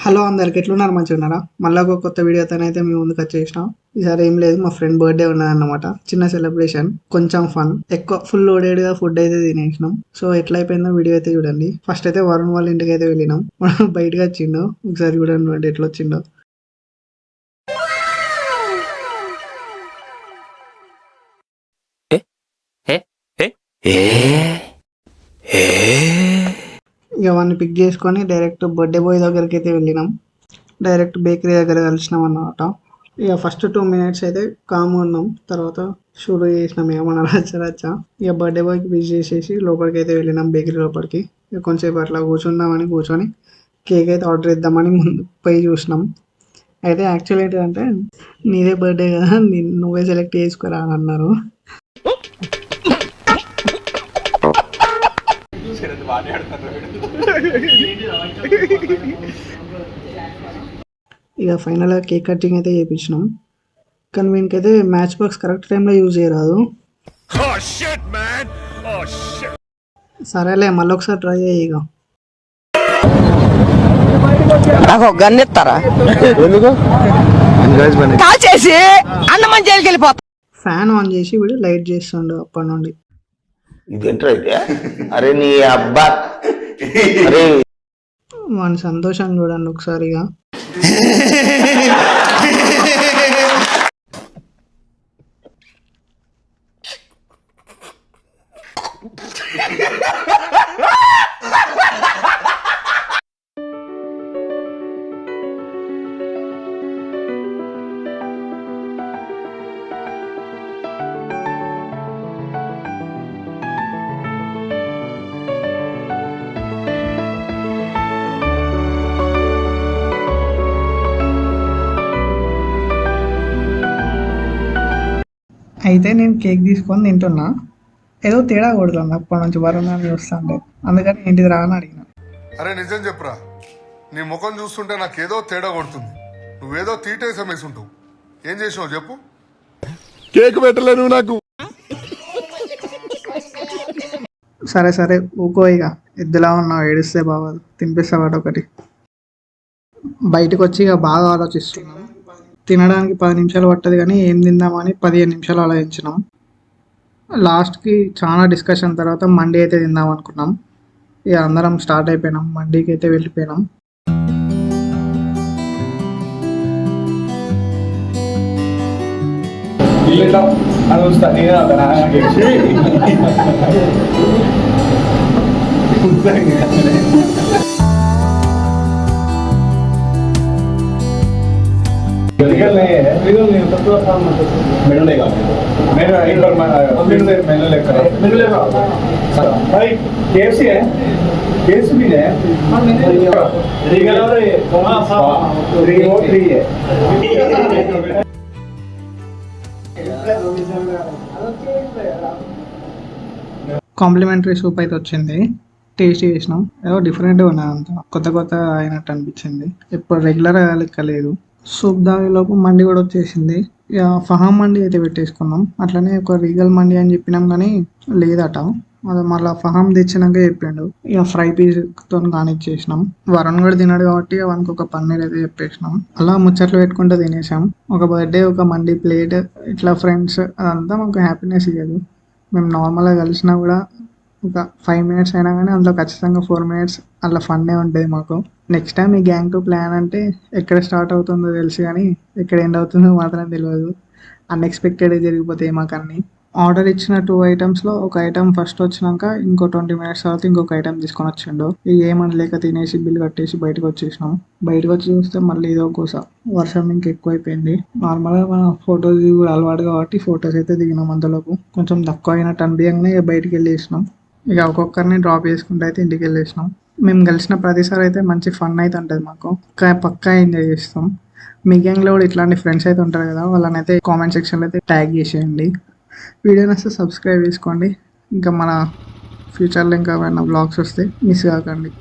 Hello అందరికి, ఎట్లున్నారు? మంచిగా ఉన్నారా? మళ్ళీ ఒక కొత్త వీడియోతోనైతే మీ ముందుకు వచ్చేసినాం. ఈసారి ఏం లేదు, మా ఫ్రెండ్ బర్త్డే ఉన్నదన్నమాట. చిన్న సెలబ్రేషన్, కొంచెం ఫన్, ఎక్కువ ఫుల్ లోడెడ్ గా ఫుడ్ అయితే తినేసినాం. సో ఎట్లా అయిపోయిందో వీడియో అయితే చూడండి. ఫస్ట్ అయితే వరుణ్ వాళ్ళ ఇంటికి అయితే వెళ్ళినాం. మనం బయటకు వచ్చిండో ఒకసారి చూడండి ఎట్లా వచ్చిండో. ఇక అవన్నీ పిక్ చేసుకొని డైరెక్ట్ బర్త్డే బాయ్ దగ్గరికి అయితే వెళ్ళినాం. డైరెక్ట్ బేకరీ దగ్గర కలిసినాం అన్నమాట. ఇక ఫస్ట్ 2 minutes అయితే కామ్గా ఉన్నాం. తర్వాత షురూ చేసినాం ఏమన్నా రచ్చ. ఇక బర్త్డే బాయ్కి విష్ చేసేసి లోపలికి అయితే వెళ్ళినాం, బేకరీ లోపలికి. ఇక కొంచెంసేపు అట్లా కూర్చొని కేక్ అయితే ఆర్డర్ ఇద్దామని ముందు పోయి చూసినాం. అయితే యాక్చువల్ ఏంటంటే నీదే బర్త్డే కదా, నువ్వే సెలెక్ట్ చేసుకురా అని అన్నారు. ఇక ఫైనల్గా కేక్ కటింగ్ అయితే చేయించినాం. కానీ వీనికైతే మ్యాచ్ బాక్స్ కరెక్ట్ టైంలో యూజ్ చేయరాదు. సరేలే, మళ్ళీ ఒకసారి ట్రై చేయి. ఇక నాకు గన్ ఇస్తారా? ఫ్యాన్ ఆన్ చేసి వీడు లైట్ చేస్తుండు అప్పటి నుండి. అరే నీ అబ్బా, వాని సంతోషం చూడండి ఒకసారిగా. అయితే నేను కేక్ తీసుకొని తింటున్నా, ఏదో తేడా కొడుతుంది అప్పటి నుంచి వరుణ్ అని చూస్తాంటే. అందుకని ఏంటిది రా అని అడిగిన. అరే నిజం చెప్పురా, నీ ముఖం చూస్తుంటే నాకేదో తేడా కొడుతుంది. నువ్వేదో తీటేసం వేసుంటావు. ఏం చేసావు చెప్పు? కేక్ పెట్టలేను నాకు. సరే ఊకో, ఇక ఎద్దులా ఉన్నావు, ఏడిస్తే బాగోదు. తినిపిస్తా వాటి ఒకటి. బయటకు వచ్చి ఇక బాగా ఆలోచిస్తున్నాను. తినడానికి 10 నిమిషాలు పట్టదు, కానీ ఏం తిందామని 15 నిమిషాలు ఆలోచించినాం. లాస్ట్కి చాలా డిస్కషన్ తర్వాత మండీ అయితే తిందాం అనుకున్నాం. ఇక అందరం స్టార్ట్ అయిపోయినాం, మండీకి అయితే వెళ్ళిపోయినాం. लीगल नहीं है, लीगल नहीं है, तब तो काम मिलेगा। मेरा एक बार मैंने लेकर मिलेगा भाई। केएफसी है, केएफसी भी है, लीगल और है। కాంప్లిమెంటరీ సూప్ అయితే వచ్చింది, టేస్ట్ చేసినాం. ఏదో డిఫరెంట్గా ఉన్నది, అంతా కొత్త అయినట్టు అనిపించింది. ఇప్పుడు రెగ్యులర్గా లెక్క లేదు. సూప్ దాగేలోపు మండి కూడా వచ్చేసింది. ఇక ఫహాం మండి అయితే పెట్టేసుకున్నాం. అట్లనే ఒక రీగల్ మండి అని చెప్పినాం, కానీ లేదట. అది మళ్ళీ ఫహాం తెచ్చినాక చెప్పిండు. ఇక ఫ్రై పీస్తో కానిచ్చేసినాం. వరుణ్ కూడా తిన్నాడు కాబట్టి వానికి ఒక పన్నీర్ అయితే చెప్పేసినాం. అలా ముచ్చట్లు పెట్టుకుంటూ తినేసాం. ఒక బర్త్డే, ఒక మండి ప్లేట్, ఇట్లా ఫ్రెండ్స్, అదంతా మాకు హ్యాపీనెస్ ఇవ్వదు. మేము నార్మల్గా కలిసినా కూడా ఒక 5 minutes అయినా కానీ అందులో ఖచ్చితంగా 4 minutes అట్లా ఫన్నే ఉంటుంది మాకు. నెక్స్ట్ టైం ఈ గ్యాంగ్ టు ప్లాన్ అంటే ఎక్కడ స్టార్ట్ అవుతుందో తెలుసు, కానీ ఎక్కడ ఎండ్ అవుతుందో మాత్రం తెలియదు. అన్ఎక్స్పెక్టెడ్గా జరిగిపోతాయి మాకు అన్నీ. ఆర్డర్ ఇచ్చిన 2 items-లో ఒక ఐటమ్ ఫస్ట్ వచ్చినాక ఇంకో 20 minutes తర్వాత ఇంకొక ఐటమ్ తీసుకొని వచ్చిండు. ఇక ఏమని లేక తినేసి బిల్ కట్టేసి బయటకు వచ్చేసినాం. బయటకు వచ్చి చూస్తే మళ్ళీ ఇదో కోస వర్షం ఇంకెక్కువైపోయింది. నార్మల్గా మన ఫొటోస్ అలవాటు కాబట్టి ఫొటోస్ అయితే దిగినాం. అంతలోపు కొంచెం తక్కువ అయినట్టు అనిపించగానే ఇక బయటికి వెళ్ళేసినాం. ఇక ఒక్కొక్కరిని డ్రాప్ చేసుకుంటూ అయితే ఇంటికి వెళ్ళేసినాం. మేము కలిసిన ప్రతిసారి అయితే మంచి ఫన్ అయితే ఉంటుంది మాకు, పక్కా ఎంజాయ్ చేస్తాం. మీ గ్యాంగ్లో కూడా ఇట్లాంటి ఫ్రెండ్స్ అయితే ఉంటారు కదా, వాళ్ళని అయితే కామెంట్ సెక్షన్లో అయితే ట్యాగ్ చేసేయండి. వీడియో నచ్చితే సబ్స్క్రైబ్ చేసుకోండి. ఇంకా మన ఫ్యూచర్లో ఇంకా ఏమైనా బ్లాగ్స్ వస్తే మిస్ కాకండి.